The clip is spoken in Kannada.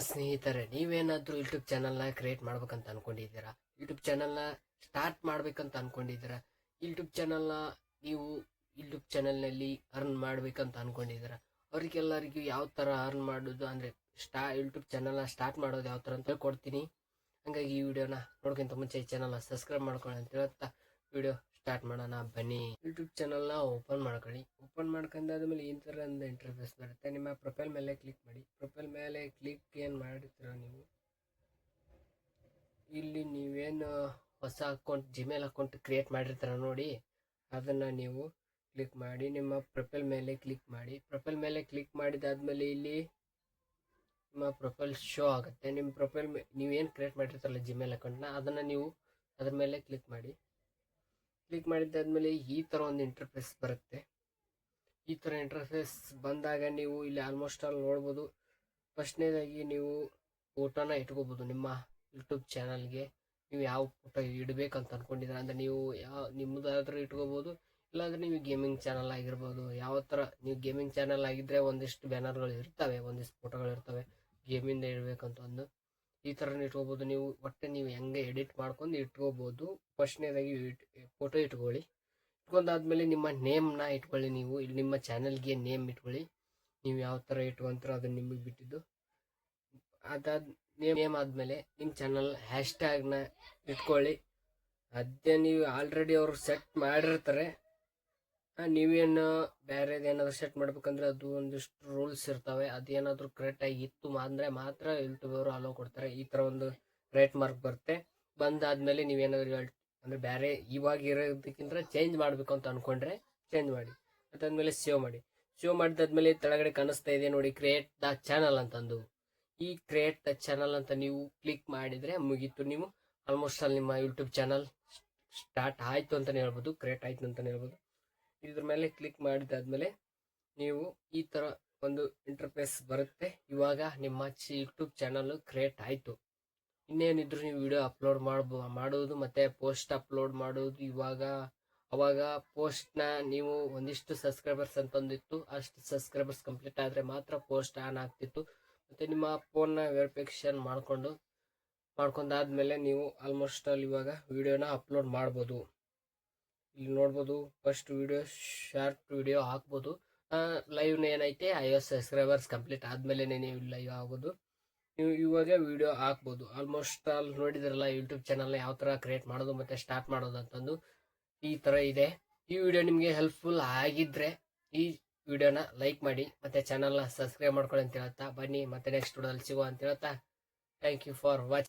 ಸ್ನೇಹಿತರೆ, ನೀವೇನಾದ್ರೂ ಯೂಟ್ಯೂಬ್ ಚಾನಲ್ನ ಕ್ರಿಯೇಟ್ ಮಾಡ್ಬೇಕಂತ ಅನ್ಕೊಂಡಿದ್ದೀರಾ? ಯೂಟ್ಯೂಬ್ ಚಾನಲ್ನ ಸ್ಟಾರ್ಟ್ ಮಾಡ್ಬೇಕಂತ ಅನ್ಕೊಂಡಿದ್ದೀರಾ? ಯೂಟ್ಯೂಬ್ ಚಾನಲ್ನ ನೀವು ಯೂಟ್ಯೂಬ್ ಚಾನಲ್ನಲ್ಲಿ ಅರ್ನ್ ಮಾಡ್ಬೇಕಂತ ಅನ್ಕೊಂಡಿದ್ದೀರಾ? ಅವ್ರಿಗೆಲ್ಲರಿಗೂ ಯಾವ ಥರ ಅರ್ನ್ ಮಾಡೋದು ಅಂದರೆ ಯೂಟ್ಯೂಬ್ ಚಾನಲ್ನ ಸ್ಟಾರ್ಟ್ ಮಾಡೋದು ಯಾವ ಥರ ಅಂತ ಹೇಳ್ಕೊಡ್ತೀನಿ. ಹಾಗಾಗಿ ಈ ವಿಡಿಯೋನ ನೋಡ್ಕೊಂತ ಮುಂಚೆ ಈ ಚಾನಲ್ನ ಸಬ್ಸ್ಕ್ರೈಬ್ ಮಾಡ್ಕೊಳ್ಳಿ ಅಂತ ಹೇಳ್ತಾ ವಿಡಿಯೋ ಸ್ಟಾರ್ಟ್ ಮಾಡೋಣ ಬನ್ನಿ. ಯೂಟ್ಯೂಬ್ ಚಾನಲ್ನ ಓಪನ್ ಮಾಡ್ಕೊಳ್ಳಿ. ಓಪನ್ ಮಾಡ್ಕೊಂಡಾದ್ಮೇಲೆ ಈ ಥರ ಒಂದು ಇಂಟರ್ಫೇಸ್ ಬರುತ್ತೆ. ನಿಮ್ಮ ಪ್ರೊಫೈಲ್ ಮೇಲೆ ಕ್ಲಿಕ್ ಮಾಡಿ. ಪ್ರೊಫೈಲ್ ಮೇಲೆ ಕ್ಲಿಕ್ ಏನು ಮಾಡಿರ್ತೀರ ನೀವು, ಇಲ್ಲಿ ನೀವೇನು ಹೊಸ ಅಕೌಂಟ್ ಜಿಮೇಲ್ ಅಕೌಂಟ್ ಕ್ರಿಯೇಟ್ ಮಾಡಿರ್ತೀರ ನೋಡಿ, ಅದನ್ನು ನೀವು ಕ್ಲಿಕ್ ಮಾಡಿ ನಿಮ್ಮ ಪ್ರೊಫೈಲ್ ಮೇಲೆ ಕ್ಲಿಕ್ ಮಾಡಿ. ಪ್ರೊಫೈಲ್ ಮೇಲೆ ಕ್ಲಿಕ್ ಮಾಡಿದಾದ್ಮೇಲೆ ಇಲ್ಲಿ ನಿಮ್ಮ ಪ್ರೊಫೈಲ್ ಶೋ ಆಗುತ್ತೆ. ನಿಮ್ಮ ಪ್ರೊಫೈಲ್ ನೀವೇನು ಕ್ರಿಯೇಟ್ ಮಾಡಿರ್ತಾರಲ್ಲ ಜಿಮೇಲ್ ಅಕೌಂಟ್ನ, ಅದನ್ನು ನೀವು ಅದ್ರ ಮೇಲೆ ಕ್ಲಿಕ್ ಮಾಡಿ. ಕ್ಲಿಕ್ ಮಾಡಿದ್ದಾದ್ಮೇಲೆ ಈ ಥರ ಒಂದು ಇಂಟರ್ಫೇಸ್ ಬರುತ್ತೆ. ಈ ಥರ ಇಂಟರ್ಫೇಸ್ ಬಂದಾಗ ನೀವು ಇಲ್ಲಿ ಆಲ್ಮೋಸ್ಟ್ ಆಲ್ ನೋಡ್ಬೋದು. ಫಸ್ಟ್ನೇದಾಗಿ ನೀವು ಫೋಟೋನ ಇಟ್ಕೋಬೋದು. ನಿಮ್ಮ ಯೂಟ್ಯೂಬ್ ಚಾನಲ್ಗೆ ನೀವು ಯಾವ ಫೋಟೋ ಇಡಬೇಕಂತ ಅಂದ್ಕೊಂಡಿದ್ದೀರ ಅಂದರೆ ನೀವು ನಿಮ್ಮದಾದ್ರೂ ಇಟ್ಕೋಬೋದು, ಇಲ್ಲಾಂದರೆ ನೀವು ಗೇಮಿಂಗ್ ಚಾನಲ್ ಆಗಿರ್ಬೋದು. ಯಾವ ಥರ ನೀವು ಗೇಮಿಂಗ್ ಚಾನಲ್ ಆಗಿದ್ದರೆ ಒಂದಿಷ್ಟು ಬ್ಯಾನರ್ಗಳು ಇರ್ತವೆ, ಒಂದಿಷ್ಟು ಫೋಟೋಗಳು ಇರ್ತವೆ ಗೇಮಿಂದ ಇಡಬೇಕಂತ ಒಂದು. ಈ ಥರನೂ ಇಟ್ಕೋಬೋದು ನೀವು. ಒಟ್ಟೆ ನೀವು ಹೆಂಗೆ ಎಡಿಟ್ ಮಾಡ್ಕೊಂಡು ಇಟ್ಕೋಬೋದು. ಫಸ್ಟ್ನೇದಾಗಿ ಫೋಟೋ ಇಟ್ಕೊಳ್ಳಿ. ಇಟ್ಕೊಂಡಾದ್ಮೇಲೆ ನಿಮ್ಮ ನೇಮ್ನ ಇಟ್ಕೊಳ್ಳಿ. ನೀವು ಇಲ್ಲಿ ನಿಮ್ಮ ಚಾನಲ್ಗೆ ನೇಮ್ ಇಟ್ಕೊಳ್ಳಿ. ನೀವು ಯಾವ ಥರ ಇಟ್ಕೊಂತೀರೋ ಅದನ್ನು ನಿಮಗೆ ಬಿಟ್ಟಿದ್ದು. ಅದಾದ ನೇಮ್ ಆದಮೇಲೆ ನಿಮ್ಮ ಚಾನಲ್ ಹ್ಯಾಶ್ಟ್ಯಾಗ್ನ ಇಟ್ಕೊಳ್ಳಿ. ಅದೇ ನೀವು ಆಲ್ರೆಡಿ ಅವರು ಸೆಟ್ ಮಾಡಿರ್ತಾರೆ. ನೀವೇನು ಬೇರೆದೇನಾದ್ರು ಸೆಟ್ ಮಾಡ್ಬೇಕಂದ್ರೆ ಅದು ಒಂದಿಷ್ಟು ರೂಲ್ಸ್ ಇರ್ತವೆ. ಅದೇನಾದರೂ ಕರೆಕ್ಟಾಗಿ ಇತ್ತು ಅಂದರೆ ಮಾತ್ರ ಯೂಟ್ಯೂಬ್ ಅವರು ಅಲೋ ಕೊಡ್ತಾರೆ. ಈ ಥರ ಒಂದು ರೇಟ್ ಮಾರ್ಕ್ ಬರುತ್ತೆ. ಬಂದಾದ್ಮೇಲೆ ನೀವೇನಾದ್ರು ಅಂದರೆ ಬೇರೆ ಇವಾಗ ಇರೋದಕ್ಕಿಂತ ಚೇಂಜ್ ಮಾಡಬೇಕು ಅಂತ ಅಂದ್ಕೊಂಡ್ರೆ ಚೇಂಜ್ ಮಾಡಿ. ಅದಾದ್ಮೇಲೆ ಸೇವ್ ಮಾಡಿ. ಸೇವ್ ಮಾಡಿದಾದ್ಮೇಲೆ ಕೆಳಗಡೆ ಕಾಣಿಸ್ತಾ ಇದೆ ನೋಡಿ, ಕ್ರಿಯೇಟ್ ದ ಚಾನಲ್ ಅಂತಂದು. ಈ ಕ್ರಿಯೇಟ್ ದ ಚಾನಲ್ ಅಂತ ನೀವು ಕ್ಲಿಕ್ ಮಾಡಿದರೆ ಮುಗೀತು. ನೀವು ಆಲ್ಮೋಸ್ಟ್ ಅಲ್ಲಿ ನಿಮ್ಮ ಯೂಟ್ಯೂಬ್ ಚಾನಲ್ ಸ್ಟಾರ್ಟ್ ಆಯಿತು ಅಂತಲೇ ಹೇಳ್ಬೋದು, ಕ್ರಿಯೇಟ್ ಆಯಿತು ಅಂತಲೇ ಹೇಳ್ಬೋದು. ಇದ್ರ ಮೇಲೆ ಕ್ಲಿಕ್ ಮಾಡಿದಾದ್ಮೇಲೆ ನೀವು ಈ ಥರ ಒಂದು ಇಂಟರ್ಫೇಸ್ ಬರುತ್ತೆ. ಇವಾಗ ನಿಮ್ಮ ಯೂಟ್ಯೂಬ್ ಚಾನಲ್ ಕ್ರಿಯೇಟ್ ಆಯಿತು. ಇನ್ನೇನಿದ್ರು ನೀವು ವಿಡಿಯೋ ಅಪ್ಲೋಡ್ ಮಾಡೋದು ಮತ್ತು ಪೋಸ್ಟ್ ಅಪ್ಲೋಡ್ ಮಾಡೋದು. ಅವಾಗ ಪೋಸ್ಟ್ನ ನೀವು ಒಂದಿಷ್ಟು ಸಬ್ಸ್ಕ್ರೈಬರ್ಸ್ ಅಂತಂದಿತ್ತು, ಅಷ್ಟು ಸಬ್ಸ್ಕ್ರೈಬರ್ಸ್ ಕಂಪ್ಲೀಟ್ ಆದರೆ ಮಾತ್ರ ಪೋಸ್ಟ್ ಆನ್ ಆಗ್ತಿತ್ತು. ಮತ್ತು ನಿಮ್ಮ ಫೋನ್ನ ವೆರಿಫಿಕೇಷನ್ ಮಾಡ್ಕೊಂಡಾದ್ಮೇಲೆ ನೀವು ಆಲ್ಮೋಸ್ಟ್ ಅಲ್ಲಿ ಇವಾಗ ವಿಡಿಯೋನ ಅಪ್ಲೋಡ್ ಮಾಡ್ಬೋದು. ಇಲ್ಲಿ ನೋಡ್ಬೋದು, ಫಸ್ಟ್ ವಿಡಿಯೋ ಶಾರ್ಟ್ ವಿಡಿಯೋ ಹಾಕ್ಬೋದು. ಲೈವ್ನ ಏನೈತೆ 50 ಸಬ್ಸ್ಕ್ರೈಬರ್ಸ್ ಕಂಪ್ಲೀಟ್ ಆದಮೇಲೆ ನೀವು ಲೈವ್ ಆಗೋದು. ನೀವು ಇವಾಗ ವಿಡಿಯೋ ಹಾಕ್ಬೋದು. ಆಲ್ಮೋಸ್ಟ್ ಅಲ್ಲಿ ನೋಡಿದ್ರಲ್ಲ ಯೂಟ್ಯೂಬ್ ಚಾನಲ್ನ ಯಾವ ಥರ ಕ್ರಿಯೇಟ್ ಮಾಡೋದು ಮತ್ತು ಸ್ಟಾರ್ಟ್ ಮಾಡೋದು ಅಂತಂದು ಈ ಥರ ಇದೆ. ಈ ವಿಡಿಯೋ ನಿಮಗೆ ಹೆಲ್ಪ್ಫುಲ್ ಆಗಿದ್ದರೆ ಈ ವಿಡಿಯೋನ ಲೈಕ್ ಮಾಡಿ ಮತ್ತು ಚಾನಲ್ನ ಸಬ್ಸ್ಕ್ರೈಬ್ ಮಾಡ್ಕೊಳ್ಳಿ ಅಂತ ಹೇಳ್ತಾ ಬನ್ನಿ ಮತ್ತೆ ನೆಕ್ಸ್ಟ್ ವಿಡಿಯೋದಲ್ಲಿ ಸಿಗುವ ಅಂತ ಹೇಳ್ತಾ ಥ್ಯಾಂಕ್ ಯು ಫಾರ್ ವಾಚಿಂಗ್.